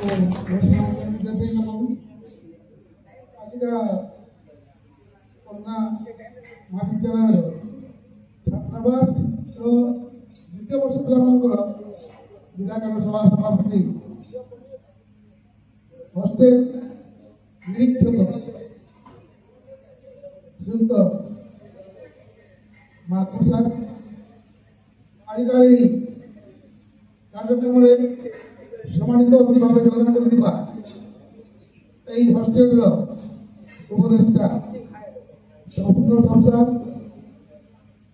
ଆଜିକା କନ୍ୟା ମହାବିଦ୍ୟାଳୟର ଛାତ୍ରାବାସ ଦ୍ୱିତୀୟ ବର୍ଷ ପିଲାମାନଙ୍କର ବିଧାୟକ ସଭା ସଭାପତି ହଷ୍ଟେଲ ନିରୀକ୍ଷକ ଶ୍ରୀଯୁକ୍ତ ମାଥୁର ସାର୍ ଆଜିକା ଏହି କାର୍ଯ୍ୟକ୍ରମରେ ସମ୍ମାନିତ ଅତିଥି ଭାବେ ଯୋଗଦାନ କରିଥିବା ଏହି ହଷ୍ଟେଲର ଉପଦେଷ୍ଟା ସୁନ୍ଦର ସଂସାର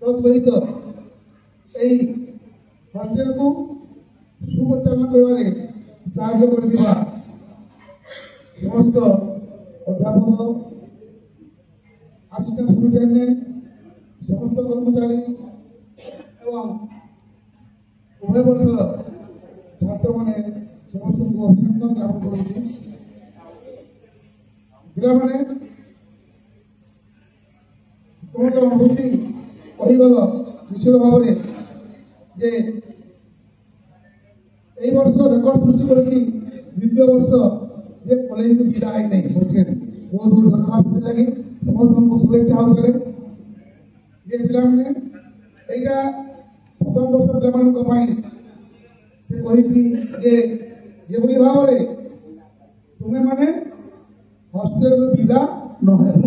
ତତ୍ସହିତ ଏହି ହଷ୍ଟେଲକୁ ସୁପରିଚାଳନା କରିବାରେ ସାହାଯ୍ୟ କରିଥିବା ସମସ୍ତ ଅଧ୍ୟାପକ ଆସିଷ୍ଟାଣ୍ଟ ସୁପରିଟେଣ୍ଡେଣ୍ଟ ସମସ୍ତ କର୍ମଚାରୀ ଏବଂ ଉଭୟ ବର୍ଷର ଛାତ୍ରମାନେ ସମସ୍ତଙ୍କୁ ଅଭିନନ୍ଦନ ଜ୍ଞାପନ କରୁଛି। ପିଲାମାନେ ତୁମର ଅନୁଭୂତି କହିଗଲ ନିଶ୍ଚିତ ଭାବରେ ଯେ এই ବର୍ଷ ରେକର୍ଡ ସୃଷ୍ଟି କରିଛି ଦ୍ୱିତୀୟ ବର୍ଷ ଯେ କଲେଜ ବିଦା ହେଇନାହିଁ ବହୁତ ବହୁତ ଧନ୍ୟବାଦ ସେଥିଲାଗି ସମସ୍ତଙ୍କୁ ଶୁଭେଚ୍ଛା ହେଉଥିଲେ ଯେ ପିଲାମାନେ ଏଇଟା ପ୍ରଥମ ବର୍ଷ ପିଲାମାନଙ୍କ ପାଇଁ ସେ କହିଛି ଯେ ଯେଭଳି ଭାବରେ ତୁମେମାନେ ହଷ୍ଟେଲରୁ ବିଦା ନ ହେବ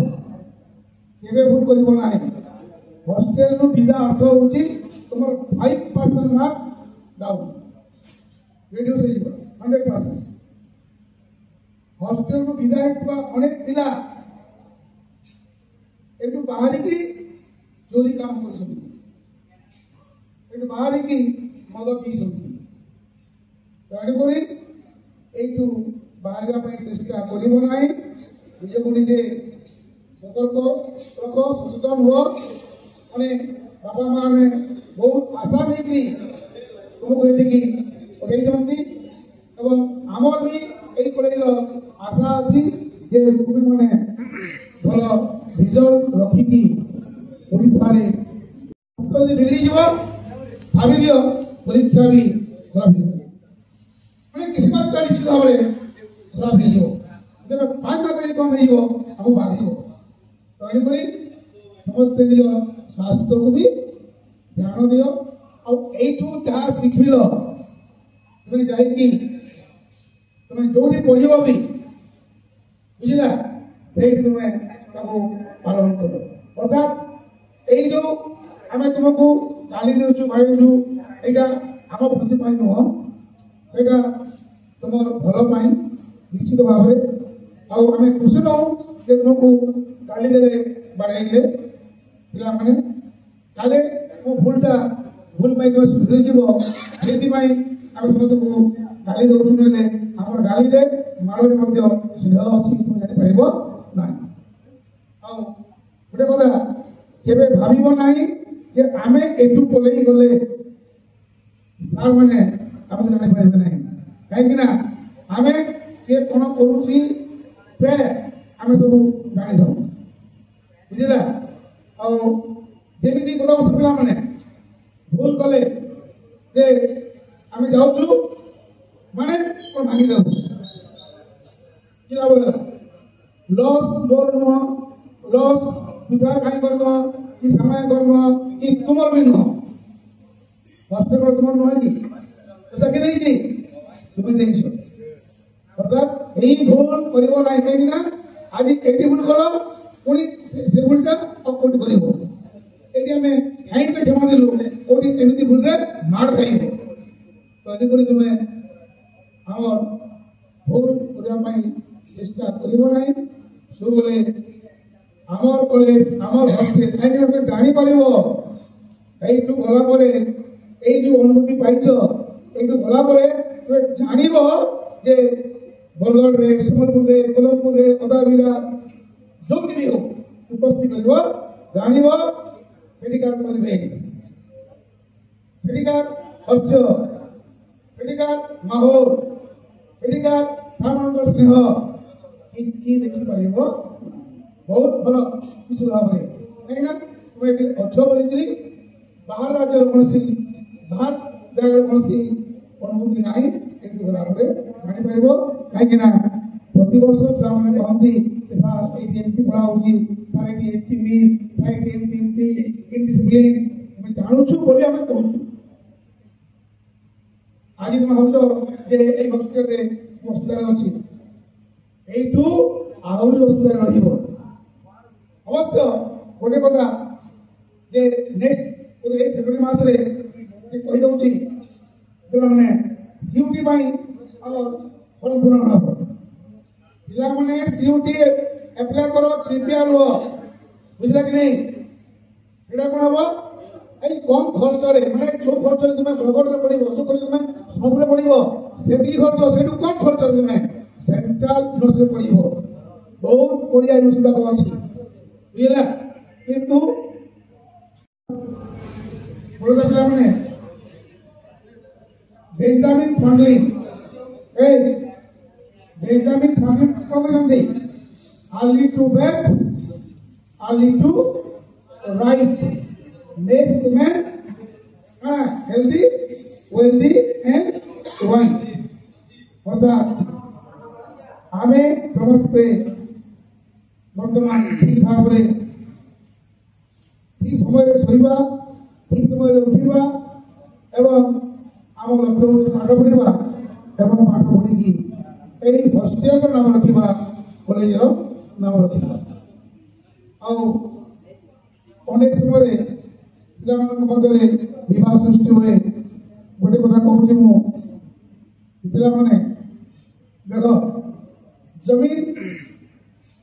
କେବେ ଭୁଲ କରିବ ନାହିଁ। ହଷ୍ଟେଲରୁ ବିଦା ଅର୍ଥ ହେଉଛି ତୁମର 5% ମାର୍କ ଡାଉନ୍ ରେଡ୍ୟୁସ୍ ହେଇଯିବ 100%। ହଷ୍ଟେଲରୁ ବିଦା ହେଇଥିବା ଅନେକ ପିଲା ଏଠୁ ବାହାରିକି ଚୋରି କାମ କରୁଛନ୍ତି, ଏଠୁ ବାହାରିକି ମଦ ପିଇଛନ୍ତି। ତେଣୁକରି এইটু ବାହାରିବା ପାଇଁ ଚେଷ୍ଟା କରିବ ନାହିଁ। ନିଜକୁ ନିଜେ ସତର୍କ ରଖ, ସଚେତନ ହୁଅ। ମାନେ ବାପା ମା ମାନେ ବହୁତ ଆଶା ନେଇକି ତୁମକୁ ଏଠିକି ପଠେଇଛନ୍ତି ଏବଂ ଆମର ବି ଏଇ କଲେଜର ଆଶା ଅଛି ଯେ ତୁମେମାନେ ଭଲ ରିଜଲ୍ଟ ରଖିକି ଓଡ଼ିଶାରେ ଯଦି ମିଳିଯିବ ଭାବି ଦିଅ ପରୀକ୍ଷା ବି ଖରାପ ହେଇଯିବ, ମାନେ କିଛି ମାତ୍ରା ନିଶ୍ଚିତ ଭାବରେ ଖରାପ ହେଇଯିବ। ତେବେ 5 ମାର୍କ ଯଦି କମ୍ ହେଇଯିବ ଆମକୁ ବାଧିବ। ତେଣୁକରି ସମସ୍ତେ ନିଜ ସ୍ୱାସ୍ଥ୍ୟକୁ ବି ଧ୍ୟାନ ଦିଅ। ଆଉ ଏଇଠୁ ଯାହା ଶିଖିଲ ତୁମେ ଯାଇକି ତୁମେ ଯୋଉଠି ପଢିବ ବି ବୁଝିଲା ସେଇଠି ତୁମେ ତାକୁ ପାଳନ କର। ଅର୍ଥାତ୍ ଏଇ ଯୋଉ ଆମେ ତୁମକୁ ଗାଳି ଦେଉଛୁ ଭାଇ ଦେଉଛୁ ଏଇଟା ଆମ ଖୁସି ପାଇଁ ନୁହଁ, ସେଇଟା ତୁମର ଭଲ ପାଇଁ ନିଶ୍ଚିତ ଭାବରେ। ଆଉ ଆମେ ଖୁସି ନଉ ଯେ ତୁମକୁ ଗାଳି ଦେଲେ ବାଡ଼େଇଲେ ପିଲାମାନେ କାଳେ ମୋ ଭୁଲ ପାଇଁ ତୁମେ ସୁଧରିଯିବ, ସେଇଥିପାଇଁ ଆମେ ତୁମକୁ ଗାଳି ଦେଉଛୁ। ନେଲେ ଆମର ଗାଳିରେ ମାଡ଼ରେ ମଧ୍ୟ ସ୍ନେହ ଅଛି ତୁମେ ଜାଣିପାରିବ ନାହିଁ। ଆଉ ଗୋଟେ କଥା କେବେ ଭାବିବ ନାହିଁ ଯେ ଆମେ ଏଠୁ ପଳେଇ ଗଲେ ସାର୍ ମାନେ ଆମକୁ ଜାଣିପାରିବେ ନାହିଁ, କାହିଁକି ନା ଆମେ କିଏ କ'ଣ କରୁଛି ଆମେ ସବୁ ଜାଣିଥାଉ ବୁଝିଲା। ଆଉ ଯେମିତି ଗତ ବର୍ଷ ପିଲାମାନେ ଭୁଲ କଲେ ଯେ ଆମେ ଯାଉଛୁ ମାନେ କ'ଣ ଭାଙ୍ଗି ଯାଉଛୁ କି ଲାଭ ହେଲା? ଲସ୍ ମୋର ନୁହଁ, ଲସ୍ ପିତା ଭାଇଙ୍କର ନୁହଁ, କି ସାମାୟଙ୍କର ନୁହଁ, କି ତୁମର ବି ନୁହଁ। ହଷ୍ଟେଲ ତୁମର ନୁହଁ କି ପଇସା କିଏ ଦେଇଛି? ତୁମେ ଦେଇଛ। ଅର୍ଥାତ୍ এই ভুল করিব না, কাହିଁକି ନା ଆଜି ଏଠି ଭୁଲ କଲ ପୁଣି ସେ ଭୁଲଟା ଆଉ କୋଉଠି କରିବ। ଏଠି ଆମେ କାହିଁକି କ୍ଷମା ଦେଲୁ, କୋଉଠି ଏମିତି ଭୁଲରେ ମାଡ଼ ଖାଇବ। ତେଣୁକରି ତୁମେ ଆମର ଭୁଲ କରିବା ପାଇଁ ଚେଷ୍ଟା କରିବ ନାହିଁ। ସବୁବେଳେ ଆମର କଲେଜ ଆମର ହଷ୍ଟେଲ କାହିଁକି ତୁମେ ଜାଣିପାରିବ এইଠୁ ଗଲା ପରେ এই ଯୋଉ ଅନୁଭୂତି ପାଇଛ এইଠୁ ଗଲା ପରେ ତୁମେ ଜାଣିବ ଯେ ବରଗଡ଼ରେ, ସମ୍ବଲପୁରରେ, କୋଲମପୁରରେ, କଦାବିରା ଯୋଉଠି ବି ହଉ ଉପସ୍ଥିତ ରହିବ, ଜାଣିବ ସେଠିକାର ପରିବେଶ, ସେଠିକାର ଖର୍ଚ୍ଚ, ସେଠିକାର ମାହୋଲ, ସେଠିକାର ସାରଙ୍କର ସ୍ନେହ କିଛି ଦେଖିପାରିବ ବହୁତ ଭଲ କିଛି ଭାବରେ। କାହିଁକିନା ତୁମେ ଏଠି ଅଛ ବୋଲିକିରି ବାହାର ରାଜ୍ୟର କୌଣସି ବାହାର ଜାଗାରେ କୌଣସି ଅନୁଭୂତି ନାହିଁ, ଏଠି ଗଲା ପରେ ଜାଣିପାରିବ। मिल कहीं प्रति वर्ष छुआ मैंने कहती सार ये एमती पढ़ा होगी सार ये एमती मिल सार ये एमती एमती इनडिसिप्लिन मैं जानूछु बोली आम कहूँ आज तुम भाव जे ये हस्पिटाल हस्पिटाल अच्छी यू आहरी हस्पिटाल अवश्य गोटे कथा जे नेक्स्ट फेब्रुआरी मसरे कहीदे पे सीयूटी फर्म पूरण हम पे सीयूटी एप्लाय कर प्रिपेयर हो बुझला कि नहीं एटा कौन हम এই কম খরচরে মানে जो খরচরে তুমি বরগড়ে পড়িব जो করে তুমি সবরে পড়িব সেটি খরচ সেটু কম খরচ তুমি সেন্ট্রাল ইউনিভার্সিটি পড়িব বহুত কোরিয়া ইউনিভার্সিটি আছে বুঝলা কিন্তু বড় পিলা মানে বেঞ্জামিন ফ্রাঙ্কলিন এই বেঞ্জামিন ফ্রাঙ্কলিন করেছেন early to bed early to rise makes man healthy, wealthy and wise. अर्थात हमें समस्ते बर्तमान ठीक भाव में ठीक समय शोवा ठीक समय उठा एवं आम लक्ष्य पाठ पढ़ा एवं पाठ पढ़ी हस्टेल नाम रखा कॉलेज नाम रखा अनेक समय पिलाने विवाह सृष्टि हुए गोटे कथा कहूँ मुझे देख जमीन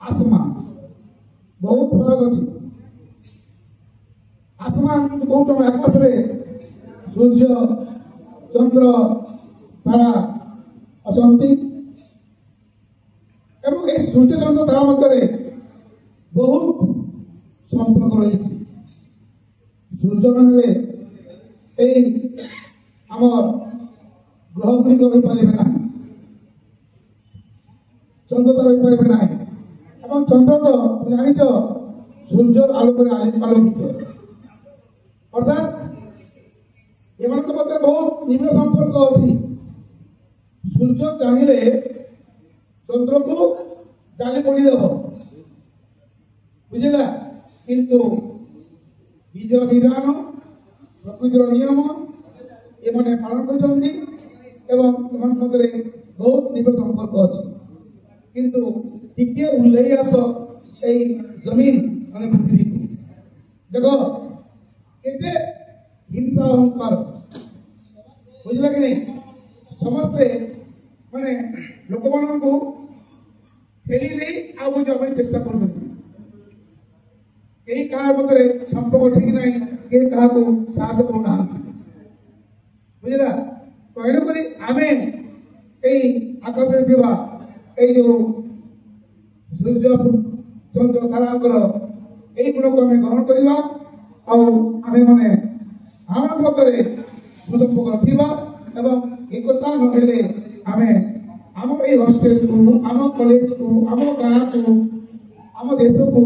आसमान बहुत फरक अच्छी आसमान कहूँ आकाश रे सूर्य चंद्र तारा अच्छा एवं ये सूर्य चंद्र तारा मध्य बहुत संपर्क रही सूर्य नहले आम ग्रह गुड़िक रही पारे ना चंद्र तो रही पारे ना चंद्र तो जाच सूर्य आलोक आलोकित अर्थात एम मध्य बहुत निम्न संपर्क अच्छी सूर्य चाहिए चंद्र को जाली पड़ीदेव बुझेगा किंतु बीजर विधान प्रकृतिर नियम ये पालन कर बहुत निकट संपर्क अच्छे किंतु टिके उल्लेख आस जमीन मान पृथ्वी को देख के हिंसा अहंकार बुझला कि नहीं समस्ते माने लोक मान को ठेली दे आगे चेष्टा कर कई कहा मध्य संपर्क ठीक ना के क्या साहय करना बुझला तो एणुक आम आकाश जो सूर्य चंद्र तारांकर यही गुण को आम ग्रहण करवा आम मैंने आम मध्य सुसंपर्क रखा एकता नहले आम आम हस्टेल को आम कॉलेज को आम गाँ को आम देश को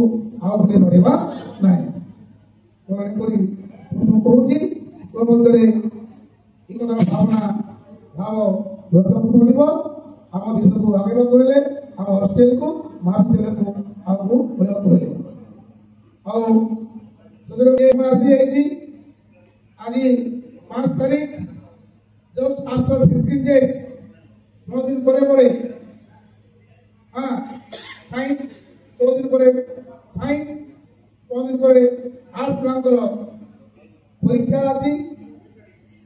आगे बढ़ा ना कहूँ भावना भाव रखा पड़ो आम देश को आगे बढ़े आम हस्टेल को महाविद्यालय को आगे बढ़ा पड़े आज 5 तारीख जस्ट आफ्टर 15 days 9 दिन पर हाँ साइंस 14 दिन पर साइंस 6 दिन पर आर्ट्स पिलांकर परीक्षा अच्छी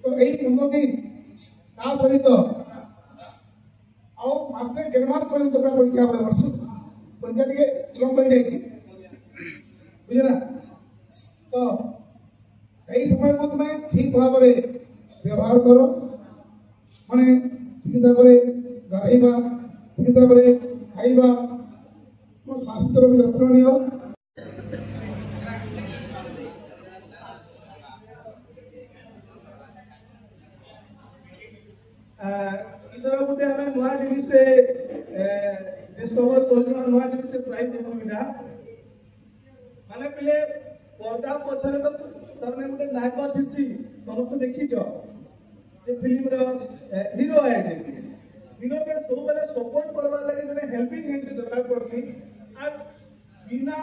तो यही 15 दिन ता सहित आसे 1.5 मास पर्यंत परीक्षा वर्ष परीक्षा टे लंब हो जाए बुझला तो यही समय को तुम ठीक भाव में व्यवहार करो माने ठीक हिसाब से गाइबा ठीक हिसाब से खाइबा स्वास्थ्य भी जत्न नियो इधर गोटे आम नुआ जिनसे डिस्कवर कर नुआ जिनसे प्राइज देना माने पहले पर्दा पछरे तो सरने गोटे नायक थी समस्त देखी फिल्म हीरो आए हीरो के सब अच्छी और बिना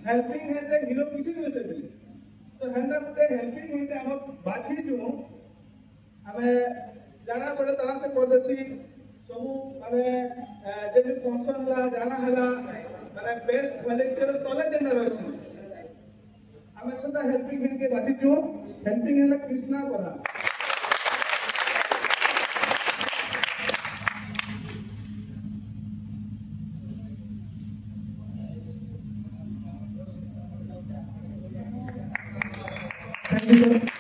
हेल्पिंग हैंड हिरो किसी भी से भी तो हेंदा ते हेल्पिंग हैंड हम बाछी जो हमें जाना पड़े तरह से पड़ोसी सब माने जे फंक्शन ला जाना हला माने बेस्ट वॉलंटियर तले देना रहसी हमें सदा हेल्पिंग हैंड के बाछी जो हेल्पिंग हैंड कृष्णा बना Thank you, sir.